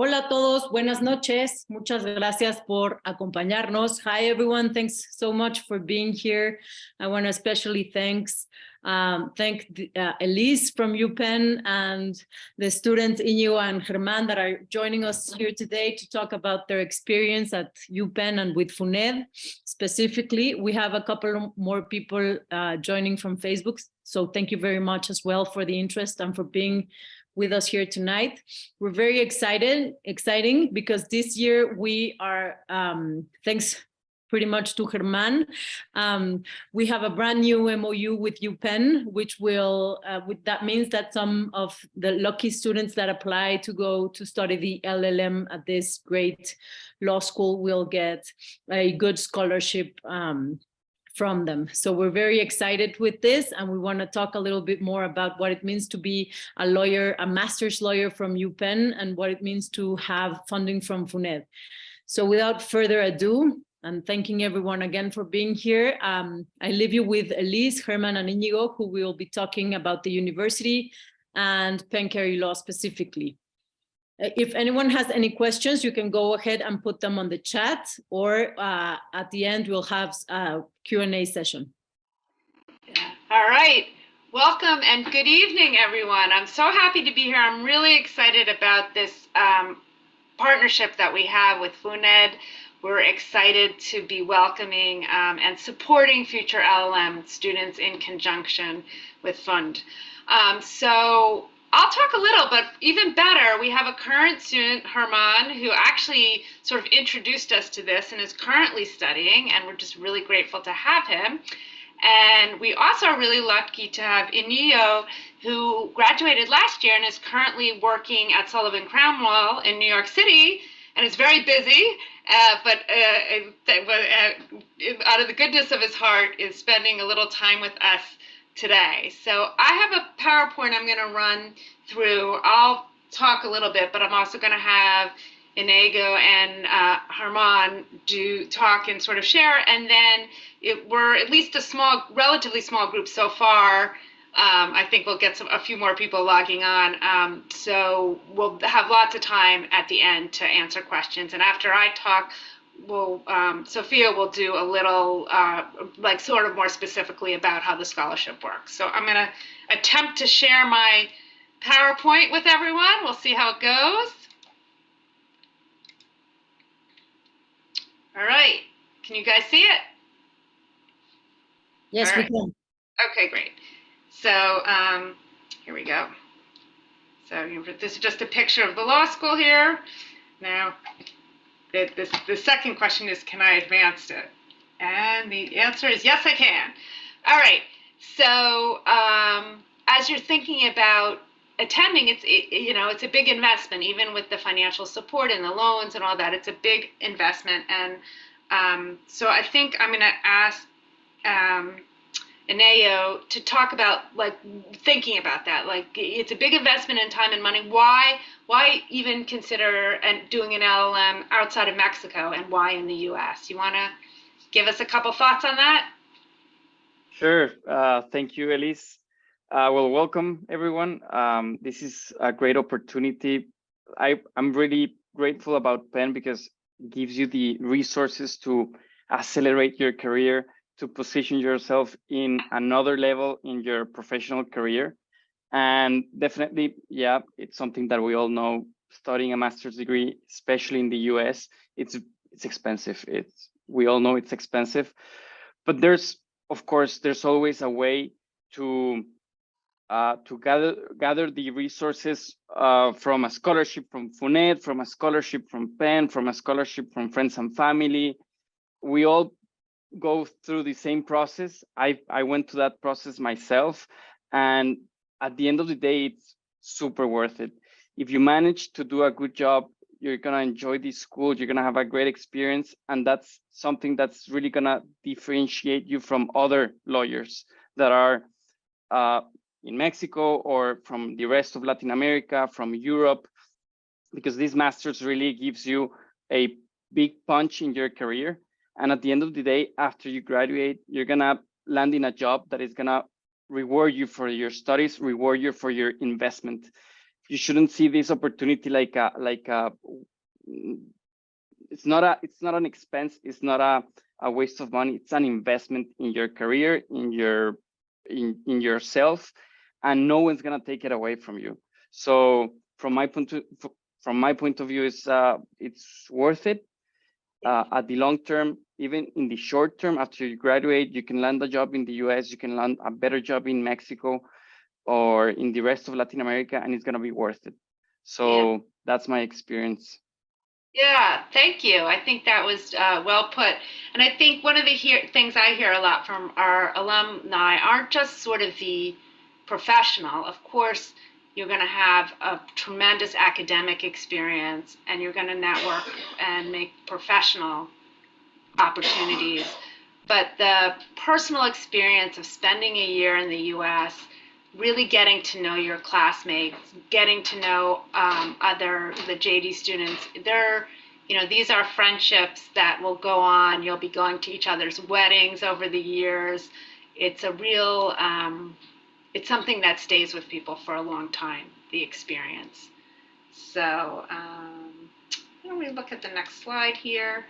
Hola a todos, buenas noches. Muchas gracias por acompañarnos. Hi everyone, thanks so much for being here. I want to especially thank Elise from UPenn and the students Iñigo and Germán that are joining us here today to talk about their experience at UPenn and with FUNED. Specifically, we have a couple more people joining from Facebook, so thank you very much as well for the interest and for being with us here tonight. We're very exciting because this year we are, thanks pretty much to Germán, we have a brand new MOU with UPenn, which will, that means that some of the lucky students that apply to go to study the LLM at this great law school will get a good scholarship from them. So we're very excited with this, and we want to talk a little bit more about what it means to be a lawyer, a master's lawyer from UPenn, and what it means to have funding from FUNED. So without further ado, and thanking everyone again for being here, I leave you with Elise, Germán, and Iñigo, who will be talking about the university and Penn Carey law specifically. If anyone has any questions, you can go ahead and put them on the chat, or at the end, we'll have a Q&A session. All right. Welcome and good evening, everyone. I'm so happy to be here. I'm really excited about this partnership that we have with FUNED. We're excited to be welcoming and supporting future LLM students in conjunction with FUND. So I'll talk a little, but even better, we have a current student, Germán, who actually sort of introduced us to this and is currently studying, and we're just really grateful to have him. And we also are really lucky to have Iñigo, who graduated last year and is currently working at Sullivan Cromwell in New York City, and is very busy, but out of the goodness of his heart is spending a little time with us today. So I have a PowerPoint I'm going to run through. I'll talk a little bit, but I'm also going to have Iñigo and Germán talk and sort of share, and then we're at least a relatively small group so far. I think we'll get a few more people logging on, so we'll have lots of time at the end to answer questions. And after I talk, Sophia will do a little, like sort of more specifically about how the scholarship works. So I'm going to attempt to share my PowerPoint with everyone. We'll see how it goes. All right. Can you guys see it? Yes, we can. Okay, great. So here we go. So this is just a picture of the law school here. Now, the second question is, can I advance it? And the answer is yes, I can. All right. So as you're thinking about attending, it's a big investment, even with the financial support and the loans and all that. It's a big investment, and so I think I'm going to ask Iñigo to talk about thinking about that. It's a big investment in time and money. Why even consider doing an LLM outside of Mexico, and why in the US? You want to give us a couple thoughts on that? Sure. Thank you, Elise. Well, welcome everyone. This is a great opportunity. I'm really grateful about Penn because it gives you the resources to accelerate your career, to position yourself in another level in your professional career. And definitely, yeah, it's something that we all know. Studying a master's degree, especially in the US, it's expensive. We all know it's expensive, but of course, there's always a way to gather the resources from a scholarship from FUNED, from a scholarship from Penn, from a scholarship from friends and family. We all go through the same process. I went through that process myself, and at the end of the day, it's super worth it. If you manage to do a good job, you're gonna enjoy this school, you're gonna have a great experience, and that's something that's really gonna differentiate you from other lawyers that are in Mexico or from the rest of Latin America, from Europe, because this master's really gives you a big punch in your career. And at the end of the day, after you graduate, you're gonna land in a job that is gonna reward you for your studies, reward you for your investment. you shouldn't see this opportunity like a it's not an expense, it's not a waste of money, it's an investment in your career, in yourself, and no one's gonna take it away from you. So from my point of view, it's worth it. At the long term, even in the short term, after you graduate, you can land a job in the US, you can land a better job in Mexico or in the rest of Latin America, and it's gonna be worth it. So that's my experience. Yeah, thank you. I think that was well put. And I think one of the things I hear a lot from our alumni aren't just sort of the professional. Of course, you're going to have a tremendous academic experience and you're going to network and make professional opportunities. But the personal experience of spending a year in the US, really getting to know your classmates, getting to know the JD students. These are friendships that will go on. You'll be going to each other's weddings over the years. It's a real, it's something that stays with people for a long time, the experience. So let me look at the next slide here.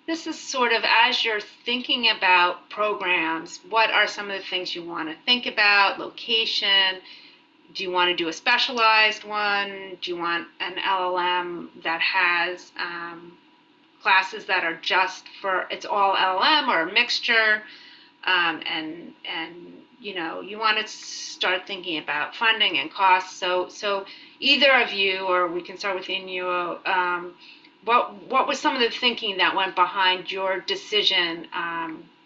This is sort of as you're thinking about programs, what are some of the things you want to think about? Location, do you want to do a specialized one? Do you want an LLM that has classes that are just for, it's all LLM or a mixture? And you want to start thinking about funding and costs. So either of you, or we can start with Iñigo, what was some of the thinking that went behind your decision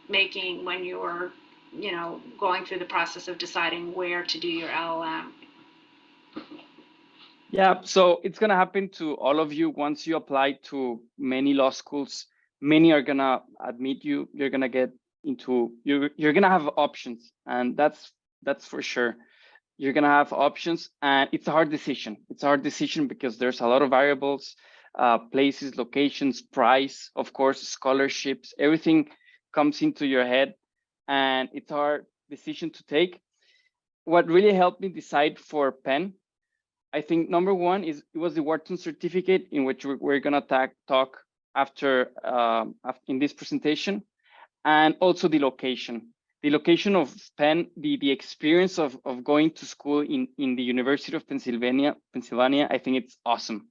making when you were, going through the process of deciding where to do your LLM? Yeah, so it's gonna happen to all of you once you apply to many law schools. Many are gonna admit you. You're gonna get into you're gonna have options, and that's for sure. You're gonna have options, and it's a hard decision. It's a hard decision because there's a lot of variables. Places, locations, price, of course, scholarships, everything comes into your head, and it's a hard decision to take. What really helped me decide for Penn, I think number one it was the Wharton certificate, in which we're gonna talk after in this presentation, and also the location. The location of Penn, the experience of going to school in the University of Pennsylvania, I think it's awesome.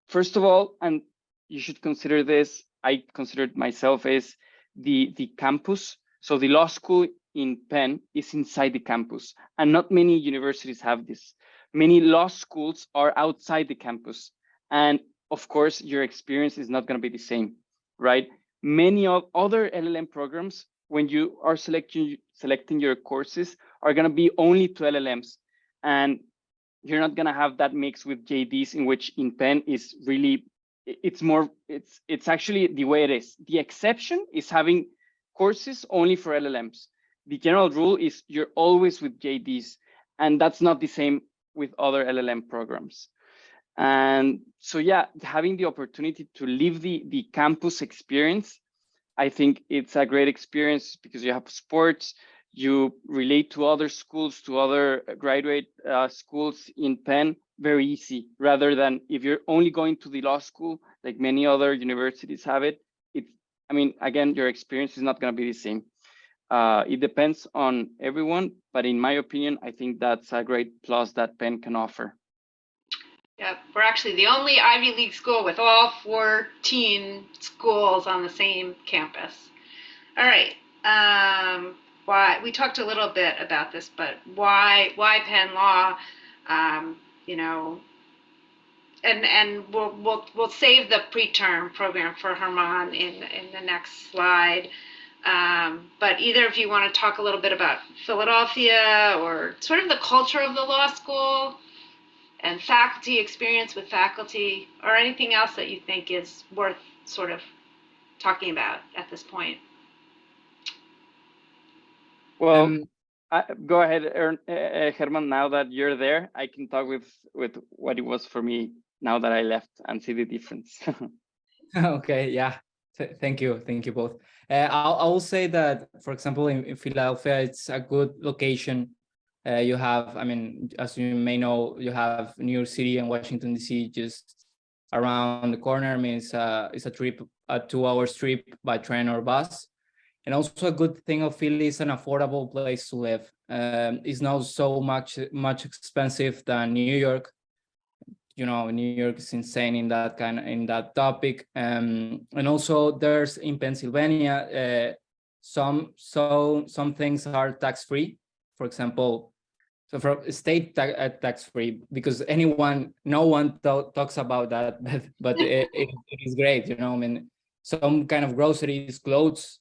First of all, and you should consider this, I considered myself as the campus. So the law school in Penn is inside the campus, and not many universities have this. Many law schools are outside the campus. And of course, your experience is not going to be the same, right? Many of other LLM programs, when you are selecting your courses, are going to be only to LLMs. And you're not going to have that mix with JDs, in which in Penn is really, it's actually the way it is. The exception is having courses only for LLMs. The general rule is you're always with JDs, and that's not the same with other LLM programs. And so, yeah, having the opportunity to live the campus experience, I think it's a great experience because you have sports, you relate to other schools, to other graduate schools in Penn, very easy, rather than if you're only going to the law school, like many other universities have it. I mean, again, your experience is not going to be the same. It depends on everyone, but in my opinion, I think that's a great plus that Penn can offer. Yeah, we're actually the only Ivy League school with all 14 schools on the same campus. All right. Why we talked a little bit about this, but why Penn Law? And we'll save the preterm program for Herman in the next slide. But either of you want to talk a little bit about Philadelphia or sort of the culture of the law school and faculty experience with faculty, or anything else that you think is worth sort of talking about at this point? Well, go ahead, Herman. Now that you're there, I can talk with what it was for me now that I left and see the difference. Okay, yeah. Thank you both. I will say that, for example, in Philadelphia, it's a good location You have, I mean, as you may know, you have New York City and Washington DC just around the corner. I mean, it's a trip, a 2-hour trip by train or bus. And also a good thing of Philly is an affordable place to live. It's not so much expensive than New York. You know, New York is insane in that topic. And also there's in Pennsylvania, some things are tax-free. For example, so for state tax-free, because no one talks about that, but it is great. You know, I mean, some kind of groceries, clothes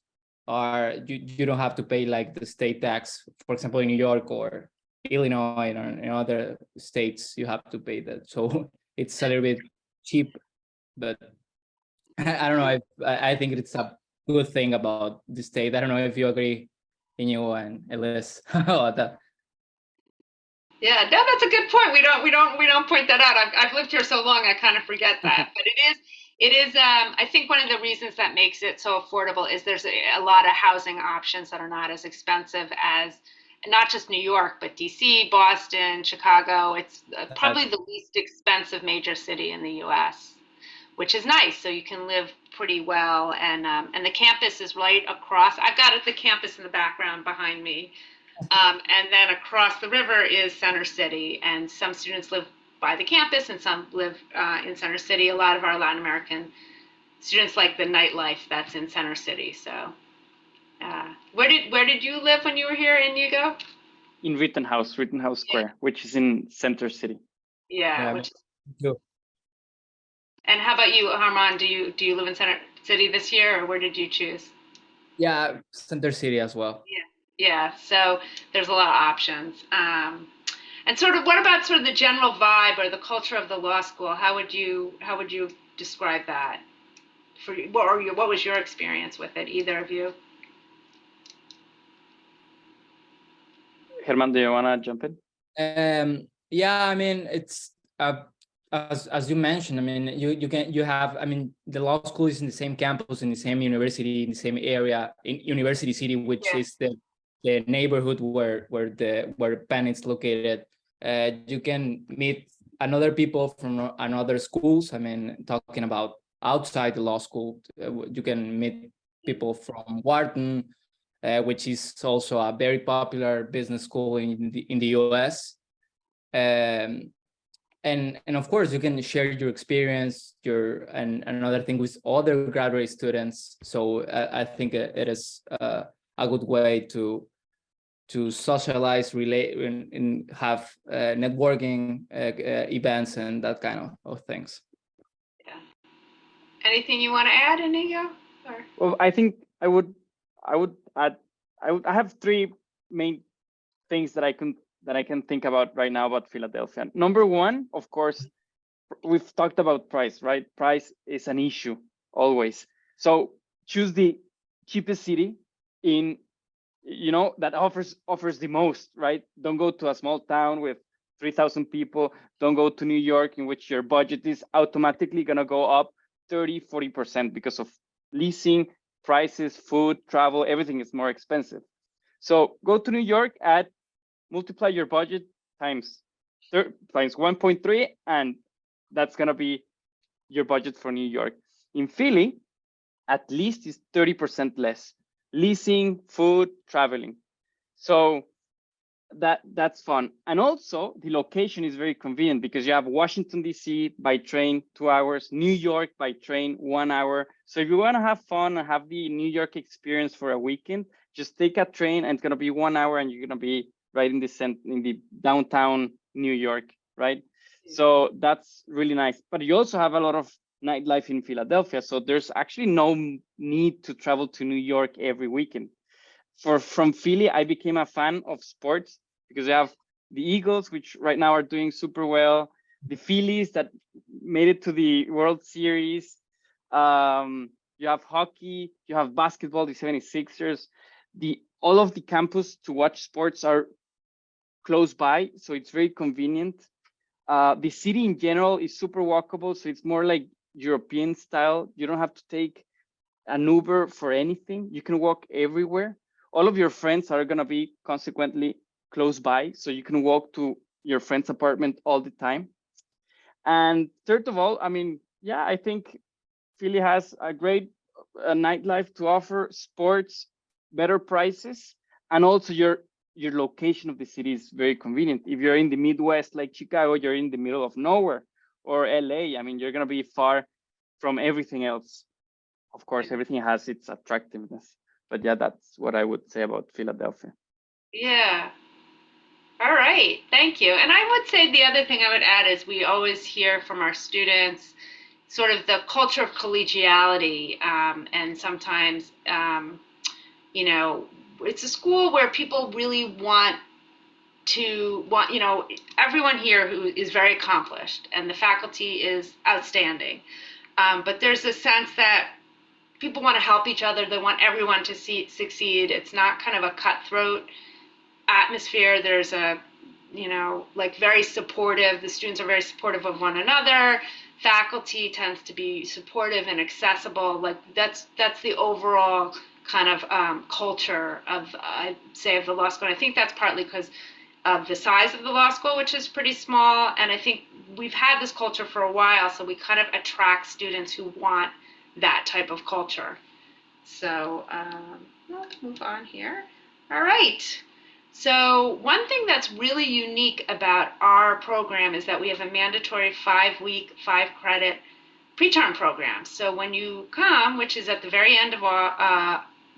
are you don't have to pay like the state tax. For example, in New York or Illinois or in other states, you have to pay that. So it's a little bit cheap, but I don't know. I think it's a good thing about the state. I don't know if you agree, Inigo and Elise, about that. Yeah, no, that's a good point. We don't point that out. I've lived here so long, I kind of forget that. But it is. I think one of the reasons that makes it so affordable is there's a lot of housing options that are not as expensive as not just New York, but DC, Boston, Chicago. It's probably the least expensive major city in the U.S., which is nice. So you can live pretty well, and the campus is right across. I've got the campus in the background behind me. And then across the river is Center City, and some students live by the campus and some live in Center City. A lot of our Latin American students like the nightlife that's in Center City. So where did you live when you were here, Inigo? In Rittenhouse Square, which is in Center City. Yeah. And how about you, Harman? Do you live in Center City this year, or where did you choose? Yeah, Center City as well. Yeah, so there's a lot of options. And sort of, what about sort of the general vibe or the culture of the law school? How would you describe that? What was your experience with it, either of you? Herman, do you want to jump in? Yeah, I mean, it's as you mentioned. I mean, you have. I mean, the law school is in the same campus, in the same university, in the same area, in University City, which is the neighborhood where Penn is located. You can meet another people from another schools. I mean, talking about outside the law school, you can meet people from Wharton, which is also a very popular business school in the US. And of course, you can share your experience, and another thing with other graduate students. So I think it is a good way to socialize, relate, and have networking events and that kind of things. Yeah. Anything you want to add, Inigo? Well, I think I would add. I have three main things that I can think about right now about Philadelphia. Number one, of course, we've talked about price, right? Price is an issue always. So choose the cheapest city in, that offers the most, right? Don't go to a small town with 3,000 people. Don't go to New York, in which your budget is automatically going to go up 30-40% because of leasing, prices, food, travel, everything is more expensive. So go to New York, multiply your budget times 1.3, and that's going to be your budget for New York. In Philly, at least is 30% less. Leasing, food, traveling. So that's fun. And also the location is very convenient because you have Washington, DC by train, 2 hours, New York by train, 1 hour. So if you want to have fun and have the New York experience for a weekend, just take a train and it's going to be 1 hour and you're going to be right in the downtown New York, right? So that's really nice. But you also have a lot of nightlife in Philadelphia. So there's actually no need to travel to New York every weekend. From Philly, I became a fan of sports because you have the Eagles, which right now are doing super well, the Phillies that made it to the World Series. You have hockey, you have basketball, the 76ers. All of the campus to watch sports are close by, so it's very convenient. The city in general is super walkable, so it's more like European style. You don't have to take an Uber for anything. You can walk everywhere. All of your friends are going to be consequently close by, so you can walk to your friend's apartment all the time. And third of all, I mean, yeah, I think Philly has a great nightlife to offer, sports, better prices, and also your location of the city is very convenient. If you're in the Midwest like Chicago, you're in the middle of nowhere, or LA. I mean, you're gonna be far from everything else. Of course, everything has its attractiveness, but yeah, that's what I would say about Philadelphia. Yeah. All right. Thank you. And I would say the other thing I would add is we always hear from our students sort of the culture of collegiality. And sometimes, you know, it's a school where people really want, you know, everyone here who is very accomplished and the faculty is outstanding. But there's a sense that people want to help each other. They want everyone to succeed. It's not kind of a cutthroat atmosphere. There's a, you know, like very supportive. The students are very supportive of one another. Faculty tends to be supportive and accessible. Like that's the overall kind of culture of, I'd say, of the law school. And I think that's partly because of the size of the law school, which is pretty small. And I think we've had this culture for a while, so we kind of attract students who want that type of culture. So let's move on here. All right. So one thing that's really unique about our program is that we have a mandatory 5-week, 5-credit preterm program. So when you come, which is at the very end of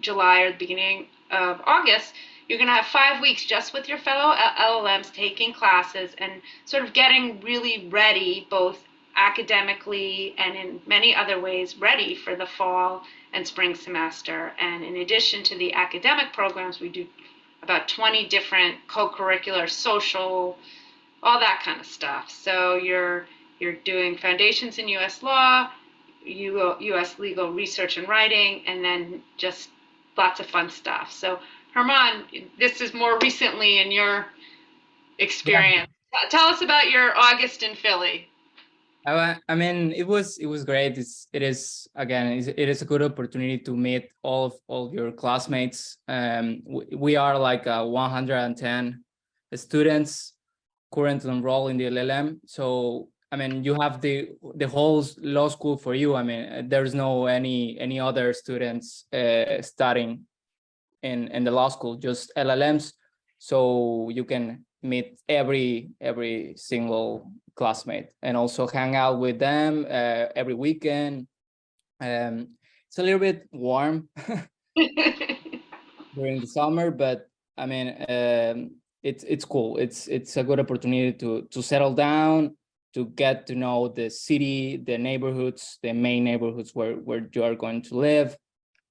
July or the beginning of August, you're going to have 5 weeks just with your fellow LLMs taking classes and sort of getting really ready, both academically and in many other ways, ready for the fall and spring semester. And in addition to the academic programs, we do about 20 different co-curricular, social, all that kind of stuff. So you're doing foundations in U.S. law, U.S. legal research and writing, and then just lots of fun stuff. So Herman, this is more recently in your experience. Yeah. Tell us about your August in Philly. I mean, it was great. It is a good opportunity to meet all of your classmates. We are like 110 students currently enrolled in the LLM. So I mean, you have the whole law school for you. I mean, there's no any other students studying in the law school, just LLMs. So you can meet every single classmate and also hang out with them every weekend. It's a little bit warm during the summer, but I mean, it's cool. It's a good opportunity to settle down, to get to know the city, the neighborhoods, the main neighborhoods where you are going to live.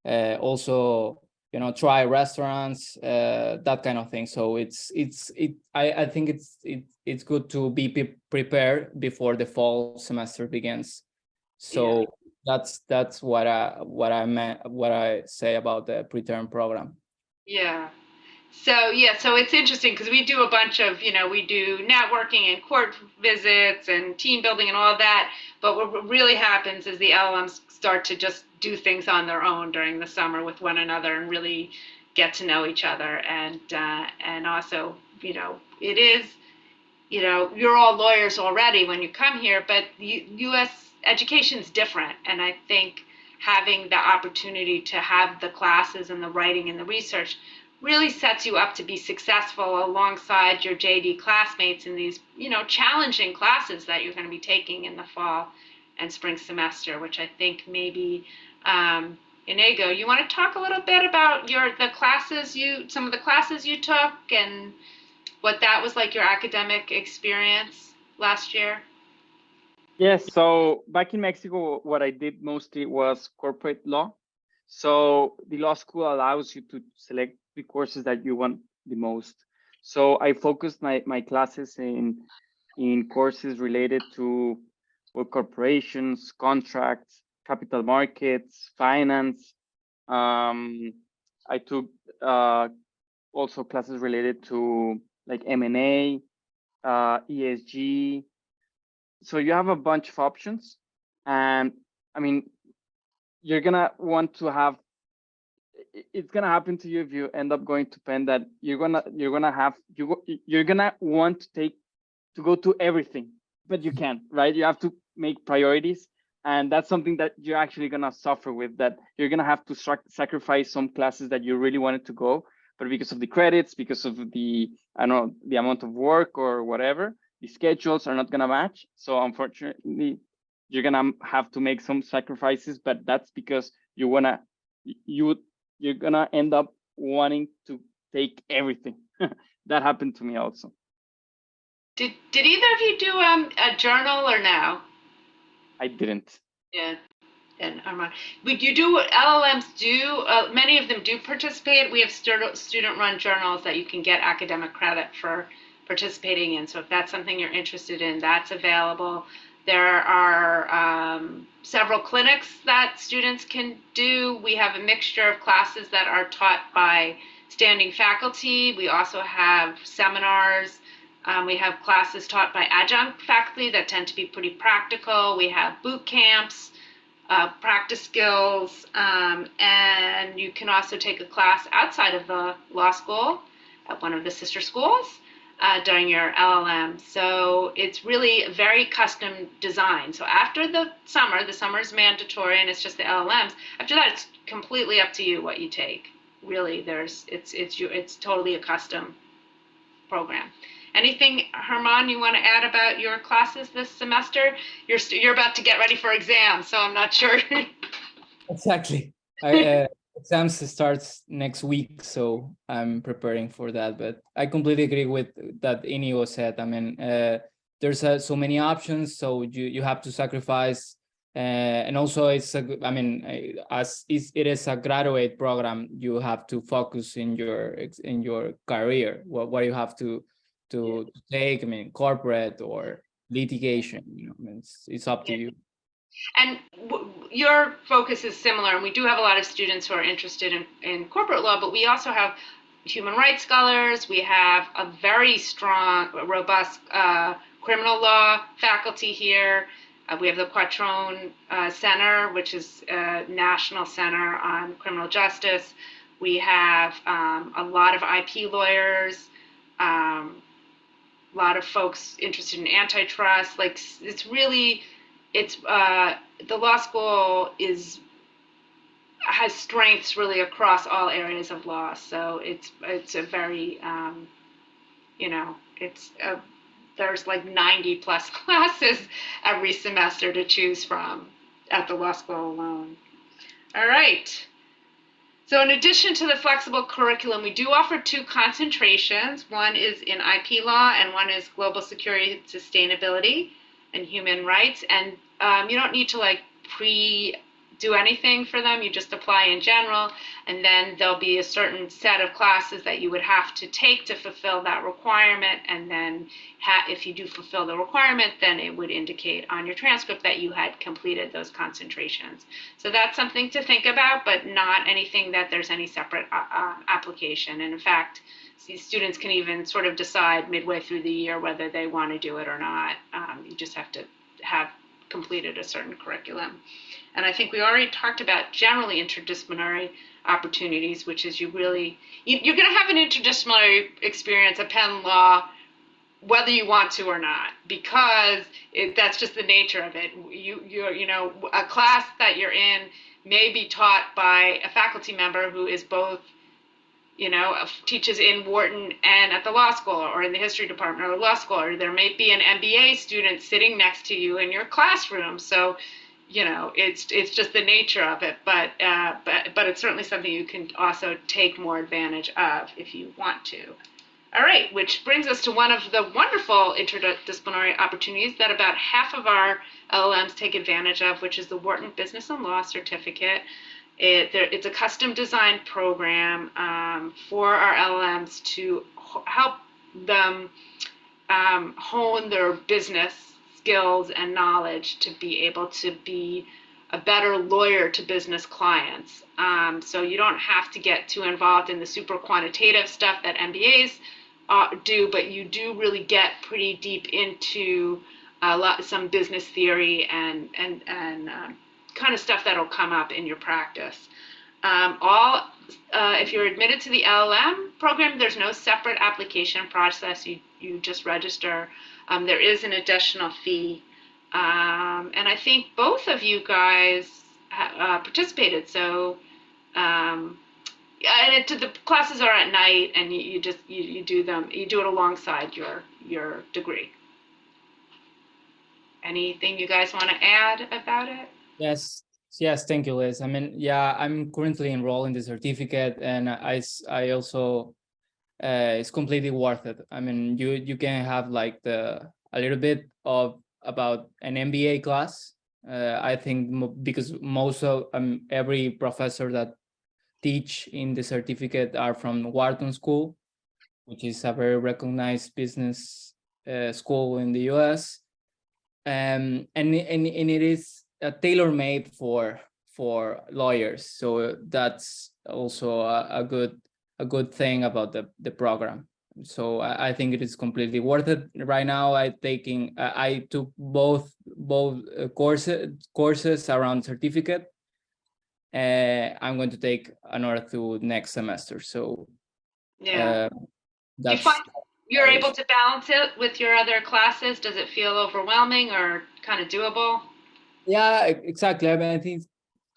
Also, you know, try restaurants, that kind of thing. So I think it's good to be prepared before the fall semester begins. So yeah, that's what I say about the preterm program. Yeah. So it's interesting because we do a bunch of, you know, we do networking and court visits and team building and all of that. But what really happens is the LLMs start to just do things on their own during the summer with one another and really get to know each other. And also, you know, it is, you know, you're all lawyers already when you come here, but U.S. education is different. And I think having the opportunity to have the classes and the writing and the research really sets you up to be successful alongside your JD classmates in these, you know, challenging classes that you're going to be taking in the fall and spring semester, which I think maybe, Inigo, you want to talk a little bit about some of the classes you took and what that was like, your academic experience last year? Yes, so back in Mexico, what I did mostly was corporate law. So the law school allows you to select the courses that you want the most. So I focused my classes in courses related to corporations, contracts, capital markets, finance. I took also classes related to like M&A, ESG. So you have a bunch of options, and I mean, you're gonna want to have it's gonna happen to you if you end up going to Penn, that you're gonna want to go to everything, but you can't, right? You have to make priorities, and that's something that you're actually gonna suffer with. That you're gonna have to sacrifice some classes that you really wanted to go, but because of the credits, because of the, I don't know, the amount of work or whatever, the schedules are not gonna match. So unfortunately, you're gonna have to make some sacrifices, but that's because you're gonna end up wanting to take everything. That happened to me also. Did either of you do a journal or no? I didn't. Yeah. And Armand, you do, LLMs do, many of them do participate. We have student-run journals that you can get academic credit for participating in. So if that's something you're interested in, that's available. There are several clinics that students can do. We have a mixture of classes that are taught by standing faculty. We also have seminars. We have classes taught by adjunct faculty that tend to be pretty practical. We have boot camps, practice skills, and you can also take a class outside of the law school at one of the sister schools during your LLM. So it's really very custom designed. So after the summer is mandatory and it's just the LLMs. After that, it's completely up to you what you take. Really, it's totally a custom program. Anything, Herman, you want to add about your classes this semester? You're about to get ready for exams, so I'm not sure. Exactly. Exams starts next week, so I'm preparing for that. But I completely agree with that Inigo said. I mean, there's so many options, so you have to sacrifice. And also, as it is a graduate program, you have to focus in your career. What you have to take, I mean, corporate or litigation, it's up to you. And your focus is similar, and we do have a lot of students who are interested in corporate law, but we also have human rights scholars. We have a very strong, robust criminal law faculty here. We have the Quattrone Center, which is a national center on criminal justice. We have a lot of IP lawyers, a lot of folks interested in antitrust. Like, the law school has strengths really across all areas of law. So it's a very, there's like 90 plus classes every semester to choose from at the law school alone. All right. So in addition to the flexible curriculum, we do offer 2 concentrations. One is in IP law and one is global security, sustainability, and human rights. And you don't need to do anything for them. You just apply in general, and then there'll be a certain set of classes that you would have to take to fulfill that requirement. And then if you do fulfill the requirement, then it would indicate on your transcript that you had completed those concentrations. So that's something to think about, but not anything that there's any separate application. And in fact, these students can even sort of decide midway through the year whether they want to do it or not. You just have to have completed a certain curriculum. And I think we already talked about generally interdisciplinary opportunities, which is you're going to have an interdisciplinary experience at Penn Law, whether you want to or not, because that's just the nature of it. A class that you're in may be taught by a faculty member who is both, teaches in Wharton and at the law school, or in the history department or the law school, or there may be an MBA student sitting next to you in your classroom. So, it's just the nature of it, but it's certainly something you can also take more advantage of if you want to. All right, which brings us to one of the wonderful interdisciplinary opportunities that about half of our LLMs take advantage of, which is the Wharton Business and Law Certificate. It's a custom designed program for our LLMs to help them hone their business skills and knowledge to be able to be a better lawyer to business clients. So you don't have to get too involved in the super quantitative stuff that MBAs do, but you do really get pretty deep into some business theory and kind of stuff that'll come up in your practice. If you're admitted to the LLM program, there's no separate application process. You just register. There is an additional fee. And I think both of you guys participated. So, and the classes are at night, and you do them. You do it alongside your degree. Anything you guys want to add about it? Yes, thank you, Liz. I mean, yeah, I'm currently enrolled in the certificate, and I also it's completely worth it. I mean, you can have like a little bit of about an MBA class. I think because most of every professor that teach in the certificate are from Wharton School, which is a very recognized business school in the US. And it is tailor-made for lawyers, so that's also a good thing about the program. So I think it is completely worth it. Right now I took both courses around certificate. I'm going to take another 2 next semester, so Yeah. Do you that's find you're able to balance it with your other classes? Does it feel overwhelming or kind of doable? Yeah, exactly. I mean, I think it's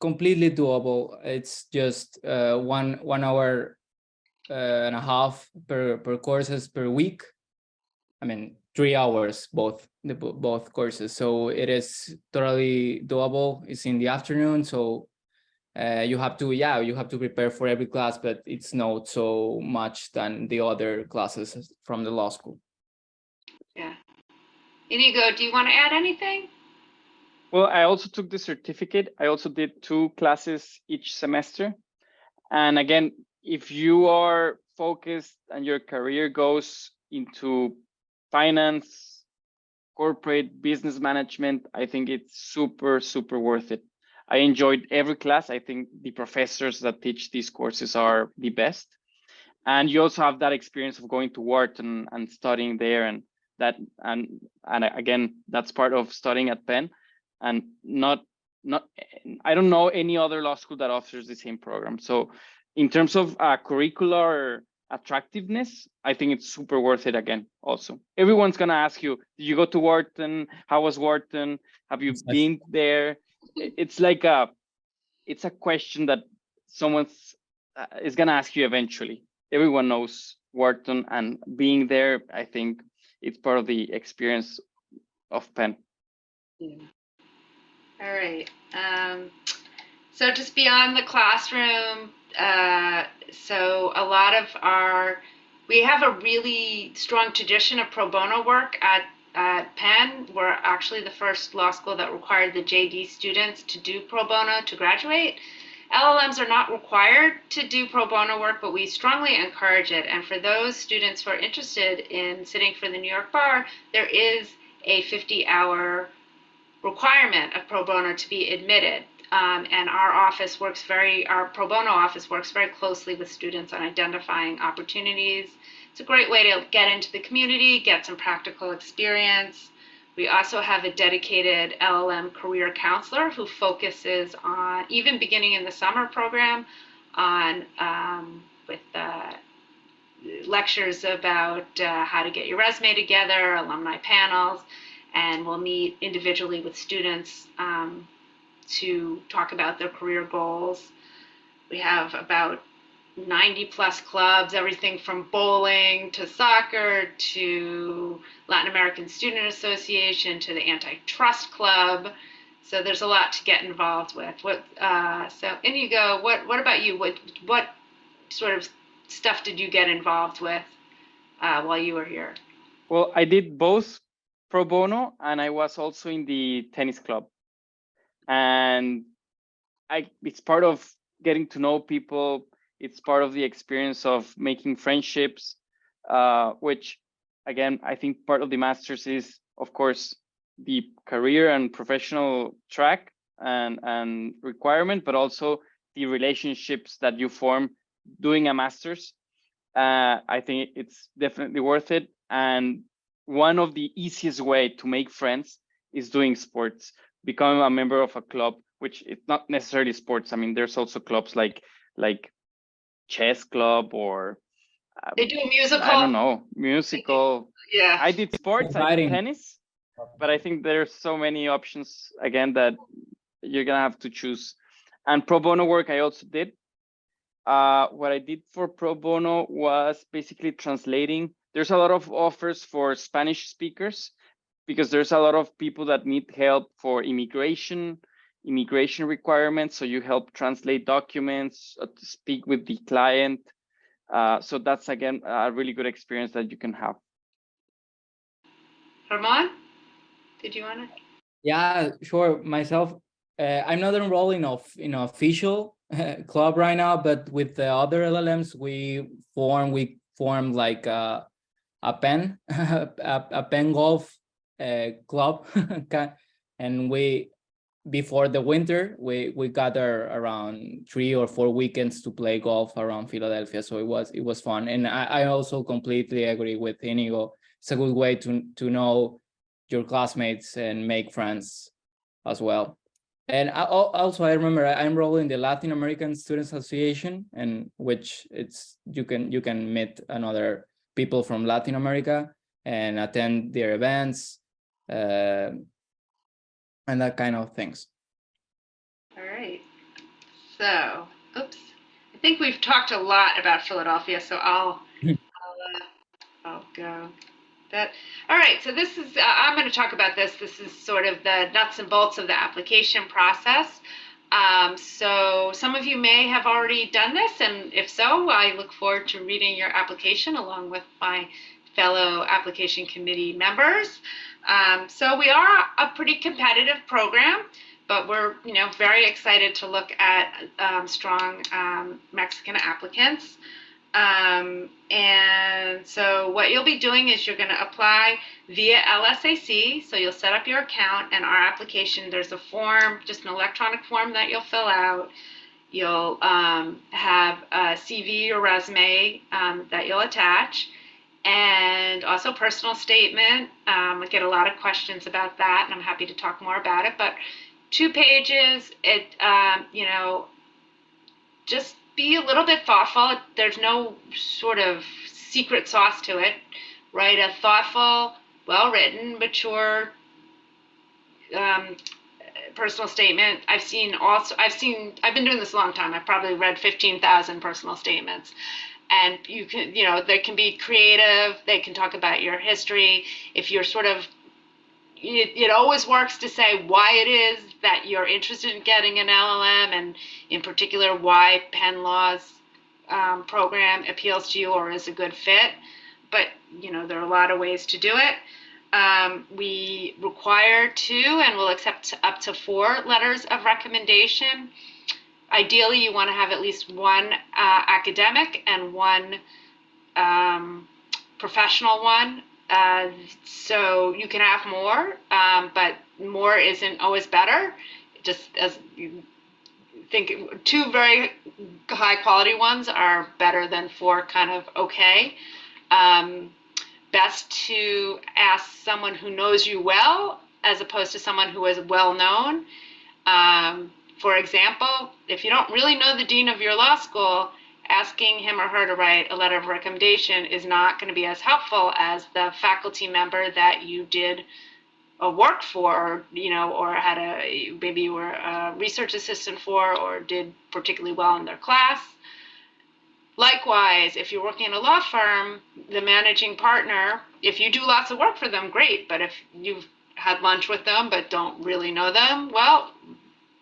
completely doable. It's just 1 hour and a half per courses per week. I mean, 3 hours both courses. So it is totally doable. It's in the afternoon, so you have to prepare for every class, but it's not so much than the other classes from the law school. Yeah. Inigo, do you want to add anything? Well, I also took the certificate. I also did 2 classes each semester. And again, if you are focused and your career goes into finance, corporate business management, I think it's super, super worth it. I enjoyed every class. I think the professors that teach these courses are the best. And you also have that experience of going to Wharton and studying there, and again, that's part of studying at Penn. And I don't know any other law school that offers the same program. So in terms of curricular attractiveness, I think it's super worth it again. Also, everyone's gonna ask you, did you go to Wharton? How was Wharton? Have you been there? It's like it's a question that someone's is gonna ask you eventually. Everyone knows Wharton, and being there, I think it's part of the experience of Penn. Yeah. All right. So just beyond the classroom, so a lot of we have a really strong tradition of pro bono work at Penn. We're actually the first law school that required the JD students to do pro bono to graduate. LLMs are not required to do pro bono work, but we strongly encourage it. And for those students who are interested in sitting for the New York bar, there is a 50-hour requirement of pro bono to be admitted. And our pro bono office works very closely with students on identifying opportunities. It's a great way to get into the community, get some practical experience. We also have a dedicated LLM career counselor who focuses on, even beginning in the summer program, on with lectures about how to get your resume together, alumni panels, and we'll meet individually with students to talk about their career goals. We have about 90 plus clubs, everything from bowling to soccer to Latin American Student Association to the Antitrust Club. So there's a lot to get involved with. So Inigo, what about you? What sort of stuff did you get involved with while you were here? Well, I did both pro bono, and I was also in the tennis club. And it's part of getting to know people. It's part of the experience of making friendships, which, again, I think part of the master's is, of course, the career and professional track and requirement, but also the relationships that you form doing a master's. I think it's definitely worth it. And one of the easiest way to make friends is doing sports. become a member of a club, which it's not necessarily sports. I mean, there's also clubs like chess club or They do a musical. I don't know, musical. Yeah. I did sports, I did tennis, but I think there's so many options again that you're gonna have to choose. And pro bono work I also did. What I did for pro bono was basically translating. There's a lot of offers for Spanish speakers because there's a lot of people that need help for immigration requirements. So you help translate documents, speak with the client. So that's, again, a really good experience that you can have. Herman, did you want to? Yeah, sure. Myself, I'm not enrolled in an official club right now, but with the other LLMs, we formed like a pen a pen golf club, and before the winter we gather around 3 or 4 weekends to play golf around Philadelphia. So it was fun, and I also completely agree with Inigo. It's a good way to know your classmates and make friends as well. And I remember I enrolled in the Latin American Students Association, and which you can meet another people from Latin America and attend their events and that kind of things. All right. So, oops. I think we've talked a lot about Philadelphia, so I'll go. All right, so this is, I'm going to talk about this. This is sort of the nuts and bolts of the application process. So some of you may have already done this, and if so, I look forward to reading your application along with my fellow application committee members. So we are a pretty competitive program, but we're very excited to look at strong Mexican applicants. And so what you'll be doing is you're going to apply via LSAC. So you'll set up your account, and our application, there's a form, just an electronic form that you'll fill out. You'll have a CV or resume that you'll attach, and also personal statement. I get a lot of questions about that, and I'm happy to talk more about it. But 2 pages, just be a little bit thoughtful. There's no sort of secret sauce to it. Write a thoughtful, well-written, mature personal statement. I've been doing this a long time. I've probably read 15,000 personal statements. And you can, they can be creative. They can talk about your history. If you're sort of, it always works to say why it is that you're interested in getting an LLM, and in particular why Penn Law's program appeals to you or is a good fit. But there are a lot of ways to do it. We require 2 and will accept up to 4 letters of recommendation. Ideally, you want to have at least 1 academic and 1 professional one. So you can have more, but more isn't always better. Just as you think, 2 very high quality ones are better than 4 kind of okay. Best to ask someone who knows you well as opposed to someone who is well known. For example, if you don't really know the dean of your law school, asking him or her to write a letter of recommendation is not going to be as helpful as the faculty member that you did a work for, or had maybe you were a research assistant for, or did particularly well in their class. Likewise, if you're working in a law firm, the managing partner, if you do lots of work for them, great. But if you've had lunch with them but don't really know them, well,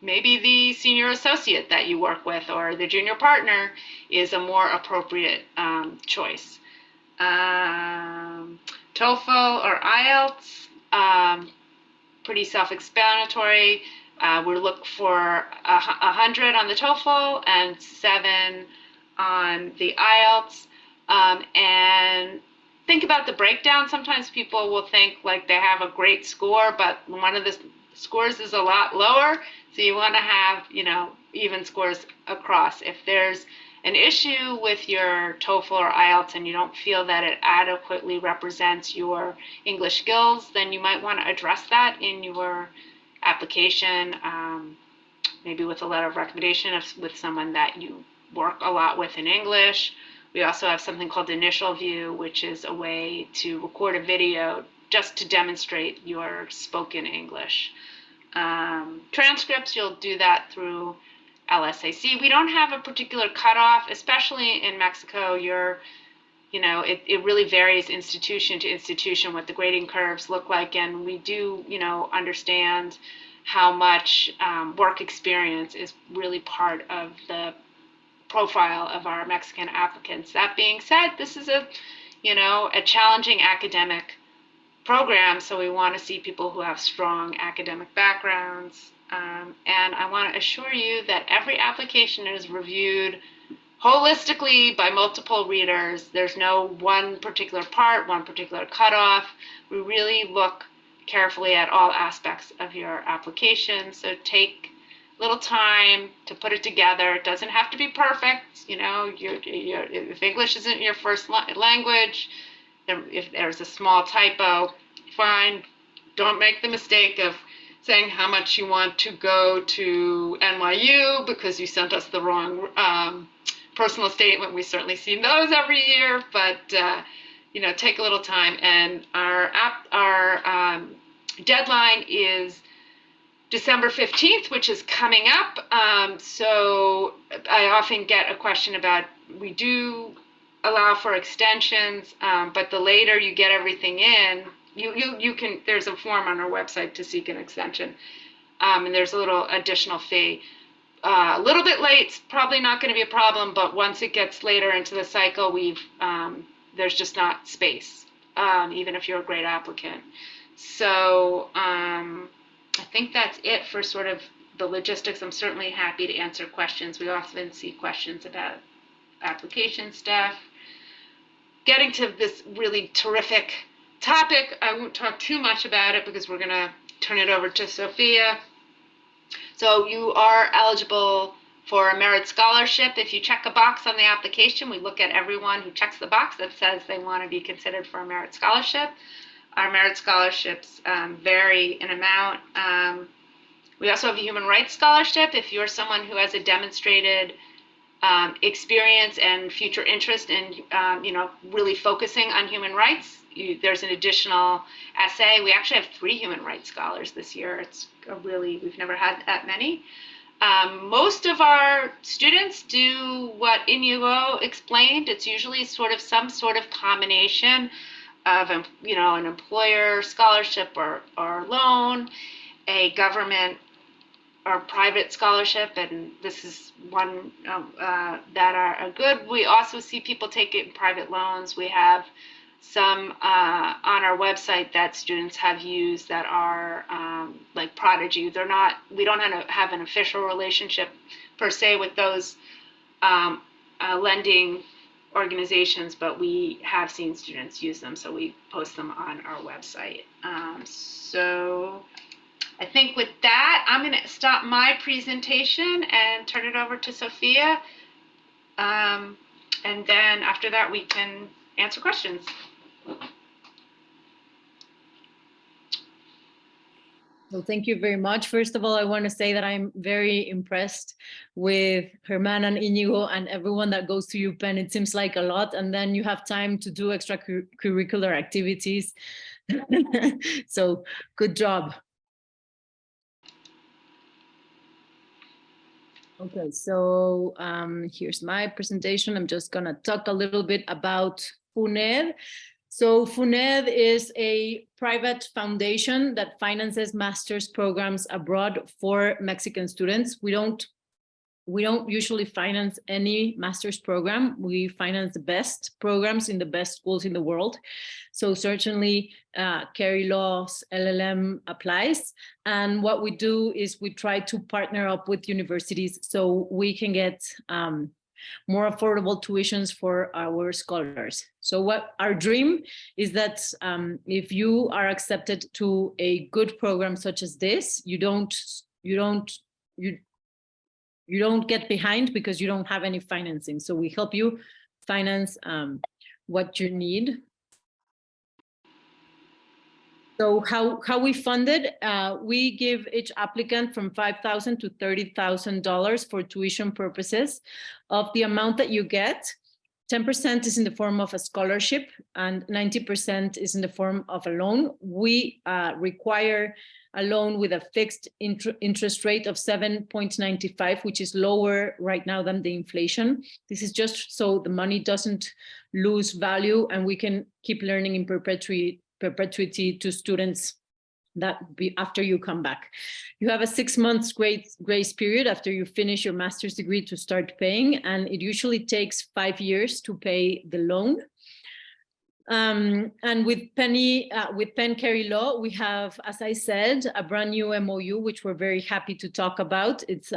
maybe the senior associate that you work with or the junior partner is a more appropriate choice. TOEFL or IELTS, pretty self-explanatory. We look for 100 on the TOEFL and 7 on the IELTS. And think about the breakdown. Sometimes people will think like they have a great score, but one of the scores is a lot lower. So you want to have, even scores across. If there's an issue with your TOEFL or IELTS and you don't feel that it adequately represents your English skills, then you might want to address that in your application, maybe with a letter of recommendation with someone that you work a lot with in English. We also have something called Initial View, which is a way to record a video just to demonstrate your spoken English. Transcripts, you'll do that through LSAC. We don't have a particular cutoff, especially in Mexico. It really varies institution to institution what the grading curves look like, and we do, understand how much work experience is really part of the profile of our Mexican applicants. That being said, this is a challenging academic program, so we want to see people who have strong academic backgrounds. And I want to assure you that every application is reviewed holistically by multiple readers. There's no one particular part, one particular cutoff. We really look carefully at all aspects of your application. So take a little time to put it together. It doesn't have to be perfect. If English isn't your first language, if there's a small typo, fine. Don't make the mistake of saying how much you want to go to NYU because you sent us the wrong personal statement. We certainly see those every year, but take a little time. And our deadline is December 15th, which is coming up. So I often get a question about, we do allow for extensions, but the later you get everything in, you can, there's a form on our website to seek an extension, and there's a little additional fee. A little bit late, it's probably not going to be a problem, but once it gets later into the cycle, there's just not space, even if you're a great applicant. So I think that's it for sort of the logistics. I'm certainly happy to answer questions. We often see questions about application stuff. Getting to this really terrific topic, I won't talk too much about it because we're going to turn it over to Sophia. So you are eligible for a merit scholarship. If you check a box on the application, we look at everyone who checks the box that says they want to be considered for a merit scholarship. Our merit scholarships vary in amount. We also have a human rights scholarship. If you're someone who has a demonstrated experience and future interest in, really focusing on human rights, there's an additional essay. We actually have 3 human rights scholars this year. It's we've never had that many. Most of our students do what Inigo explained. It's usually some sort of combination of, an employer scholarship or loan, a government or private scholarship, and this is one that are good. We also see people take it in private loans. We have some on our website that students have used that are like Prodigy. We don't have an official relationship per se with those lending organizations, but we have seen students use them, so we post them on our website. So I think with that, I'm going to stop my presentation and turn it over to Sophia. And then after that, we can answer questions. Well, thank you very much. First of all, I want to say that I'm very impressed with Germán and Inigo and everyone that goes to UPenn. It seems like a lot, and then you have time to do extracurricular activities. So good job. Okay, so here's my presentation. I'm just going to talk a little bit about FUNED. So FUNED is a private foundation that finances master's programs abroad for Mexican students. We don't usually finance any master's program. We finance the best programs in the best schools in the world. So certainly Carey Law's LLM applies. And what we do is we try to partner up with universities so we can get more affordable tuitions for our scholars. So what our dream is that if you are accepted to a good program such as this, you don't get behind because you don't have any financing. So we help you finance what you need. So how we fund it, we give each applicant from $5,000 to $30,000 for tuition purposes. Of the amount that you get, 10% is in the form of a scholarship and 90% is in the form of a loan. We require a loan with a fixed interest rate of 7.95, which is lower right now than the inflation. This is just so the money doesn't lose value and we can keep learning in perpetuity to students that be after you come back. You have a 6 months grace period after you finish your master's degree to start paying, and it usually takes 5 years to pay the loan. And with Penn Carey Law, we have, as I said, a brand new MOU, which we're very happy to talk about. It's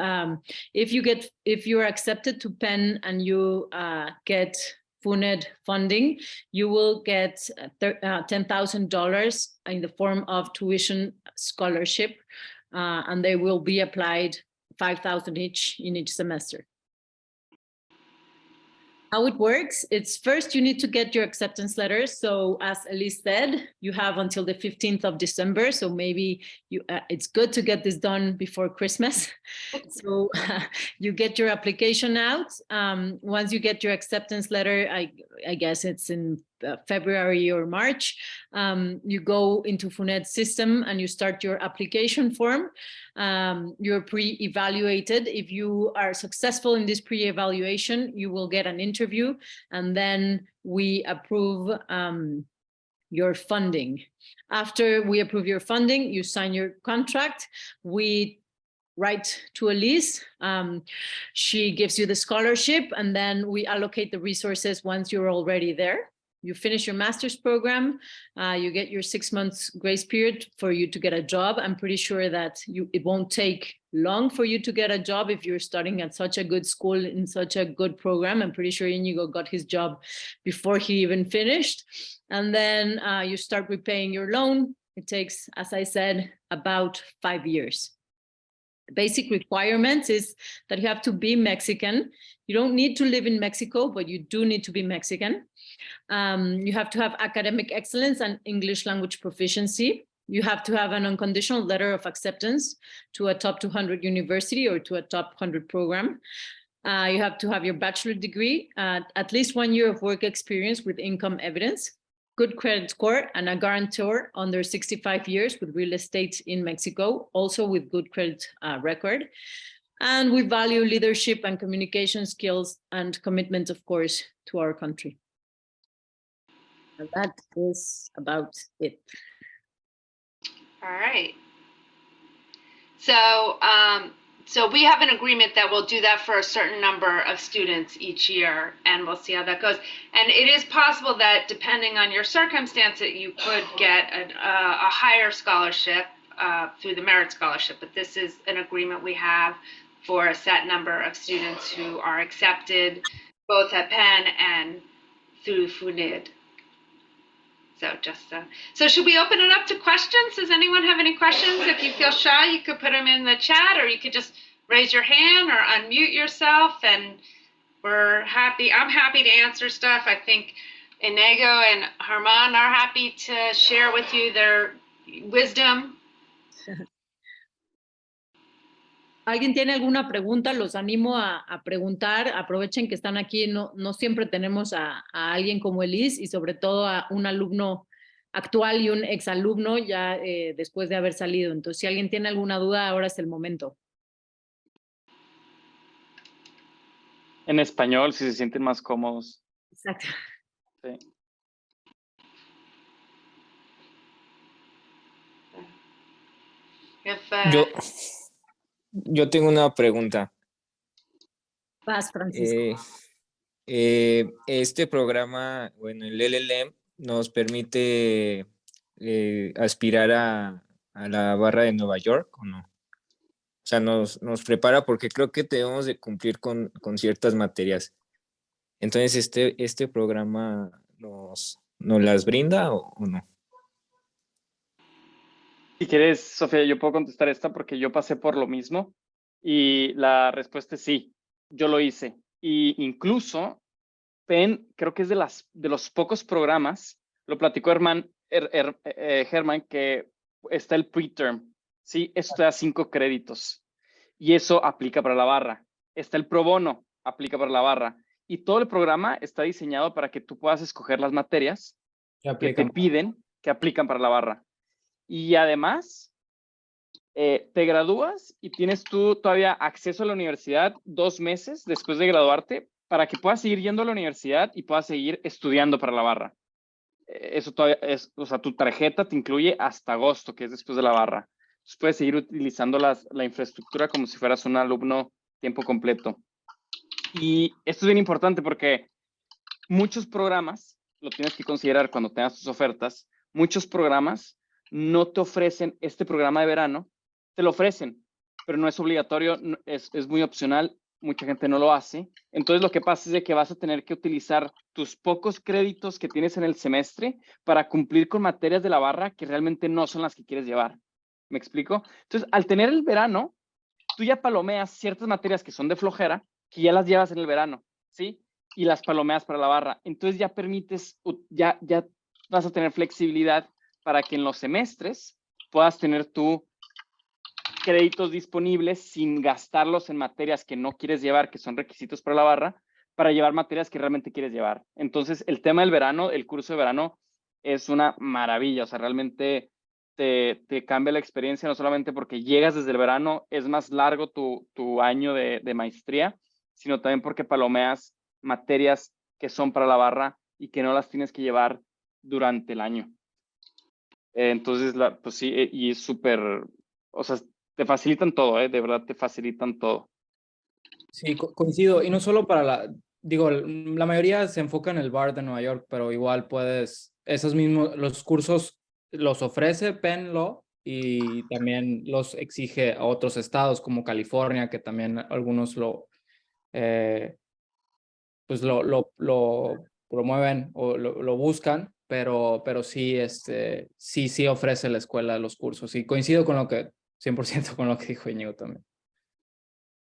if you're accepted to Penn and you get FUNED funding, you will get $10,000 in the form of tuition scholarship, and they will be applied $5,000 each in each semester. How it works, it's first you need to get your acceptance letters. So as Elise said, you have until the 15th of December. So maybe it's good to get this done before Christmas. So you get your application out. Once you get your acceptance letter, I guess it's in February or March, you go into FUNED system and you start your application form. You're pre-evaluated. If you are successful in this pre-evaluation, you will get an interview, and then we approve your funding. After we approve your funding, you sign your contract. We write to Elise. She gives you the scholarship, and then we allocate the resources once you're already there. You finish your master's program, you get your 6 months grace period for you to get a job. I'm pretty sure that it won't take long for you to get a job if you're starting at such a good school in such a good program. I'm pretty sure Inigo got his job before he even finished. And then you start repaying your loan. It takes, as I said, about 5 years. The basic requirements is that you have to be Mexican. You don't need to live in Mexico, but you do need to be Mexican. You have to have academic excellence and English language proficiency. You have to have an unconditional letter of acceptance to a top 200 university or to a top 100 program. You have to have your bachelor degree, at least 1 year of work experience with income evidence, good credit score, and a guarantor under 65 years with real estate in Mexico, also with good credit record. And we value leadership and communication skills and commitment, of course, to our country. And that is about it. All right. So, so we have an agreement that we'll do that for a certain number of students each year, and we'll see how that goes. And it is possible that depending on your circumstance, that you could get a higher scholarship through the merit scholarship, but this is an agreement we have for a set number of students who are accepted both at Penn and through FUNED. So so should we open it up to questions? Does anyone have any questions? If you feel shy, you could put them in the chat, or you could just raise your hand or unmute yourself, and I'm happy to answer stuff. I think Inigo and Germán are happy to share with you their wisdom. ¿Alguien tiene alguna pregunta? Los animo a preguntar. Aprovechen que están aquí. No siempre tenemos a alguien como Elise y sobre todo a un alumno actual y un exalumno ya después de haber salido. Entonces, si alguien tiene alguna duda, ahora es el momento. En español, si se sienten más cómodos. Exacto. Sí. Yo tengo una pregunta. Vas, Francisco. Este programa, bueno, el LLM nos permite aspirar a la barra de Nueva York, ¿o no? O sea, nos prepara porque creo que debemos de cumplir con ciertas materias. Entonces, ¿este programa nos las brinda o no? Si quieres, Sofía, yo puedo contestar esta porque yo pasé por lo mismo y la respuesta es sí, yo lo hice. Y incluso Penn creo que es de los pocos programas, lo platicó Germán, Germán, que está el preterm, ¿sí? Eso te da 5 créditos y eso aplica para la barra. Está el pro bono, aplica para la barra. Y todo el programa está diseñado para que tú puedas escoger las materias que te piden, que aplican para la barra. Y además, te gradúas y tienes tú todavía acceso a la universidad 2 meses después de graduarte para que puedas seguir yendo a la universidad y puedas seguir estudiando para la barra. Eso todavía es, o sea, tu tarjeta te incluye hasta agosto, que es después de la barra. Entonces puedes seguir utilizando la infraestructura como si fueras un alumno tiempo completo. Y esto es bien importante porque muchos programas, lo tienes que considerar cuando tengas tus ofertas, muchos programas no te ofrecen este programa de verano, te lo ofrecen, pero no es obligatorio, es muy opcional, mucha gente no lo hace. Entonces lo que pasa es de que vas a tener que utilizar tus pocos créditos que tienes en el semestre para cumplir con materias de la barra que realmente no son las que quieres llevar. ¿Me explico? Entonces, al tener el verano, tú ya palomeas ciertas materias que son de flojera, que ya las llevas en el verano, ¿sí? Y las palomeas para la barra. Entonces ya permites, ya vas a tener flexibilidad para que en los semestres puedas tener tú créditos disponibles sin gastarlos en materias que no quieres llevar, que son requisitos para la barra, para llevar materias que realmente quieres llevar. Entonces, el tema del verano, el curso de verano, es una maravilla. O sea, realmente te cambia la experiencia, no solamente porque llegas desde el verano, es más largo tu año de maestría, sino también porque palomeas materias que son para la barra y que no las tienes que llevar durante el año. Entonces, pues sí, y es súper, o sea, te facilitan todo, de verdad te facilitan todo. Sí, coincido. Y no solo para la mayoría se enfoca en el bar de Nueva York, pero igual puedes, esos mismos, los cursos los ofrece Penn Law y también los exige a otros estados como California, que también algunos pues lo promueven o lo buscan, pero sí, sí ofrece la escuela los cursos. Y coincido con 100% con lo que dijo Íñigo también.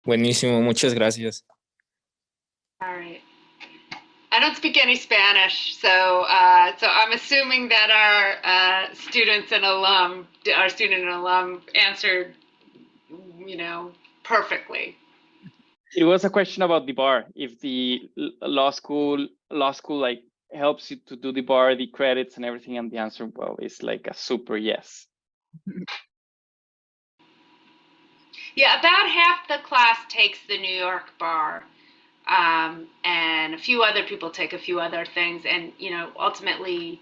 Buenísimo, muchas gracias. All right. I don't speak any Spanish, so I'm assuming that our student and alum answered, perfectly. It was a question about the bar. If the law school like helps you to do the bar, the credits and everything, and the answer, well, is like a super yes. Yeah, about half the class takes the New York bar, and a few other people take a few other things, and ultimately,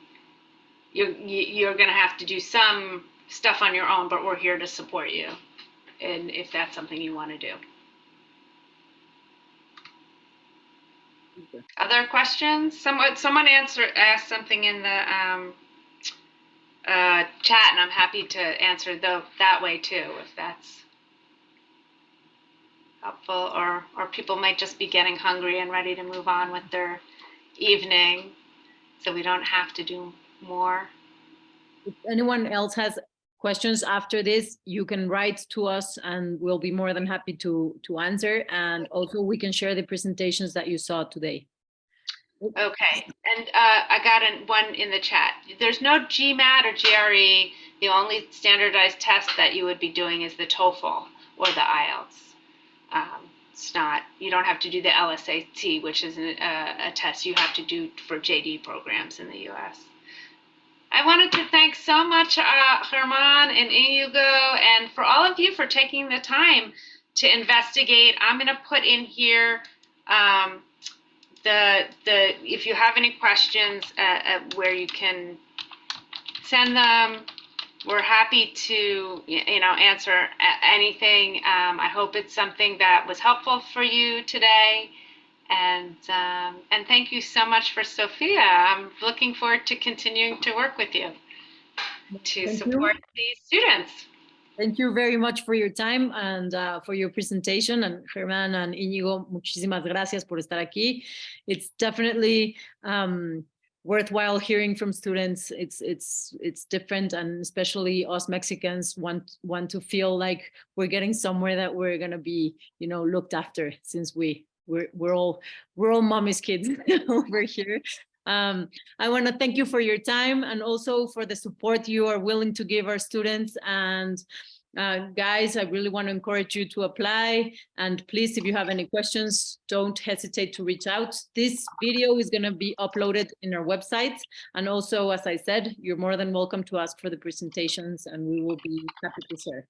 you're going to have to do some stuff on your own, but we're here to support you, and if that's something you want to do. Okay. Other questions? Someone asked something in the chat, and I'm happy to answer that way too, if that's helpful, or people might just be getting hungry and ready to move on with their evening, so we don't have to do more. If anyone else has questions after this, you can write to us and we'll be more than happy to answer. And also we can share the presentations that you saw today. Okay, and I got one in the chat. There's no GMAT or GRE. The only standardized test that you would be doing is the TOEFL or the IELTS. It's not, you don't have to do the LSAT, which is a test you have to do for JD programs in the US. I wanted to thank so much Germán and Íñigo, and for all of you for taking the time to investigate. I'm going to put in here if you have any questions where you can send them. We're happy to answer anything. I hope it's something that was helpful for you today. And thank you so much for Sophia. I'm looking forward to continuing to work with you to support these students. Thank you very much for your time and for your presentation. And Germán and Íñigo, muchísimas gracias por estar aquí. It's definitely worthwhile hearing from students. It's different, and especially us Mexicans want to feel like we're getting somewhere that we're gonna be, looked after, since we're all mommy's kids over here. I want to thank you for your time and also for the support you are willing to give our students. And guys, I really want to encourage you to apply. And please, if you have any questions, don't hesitate to reach out. This video is going to be uploaded in our website. And also, as I said, you're more than welcome to ask for the presentations and we will be happy to share.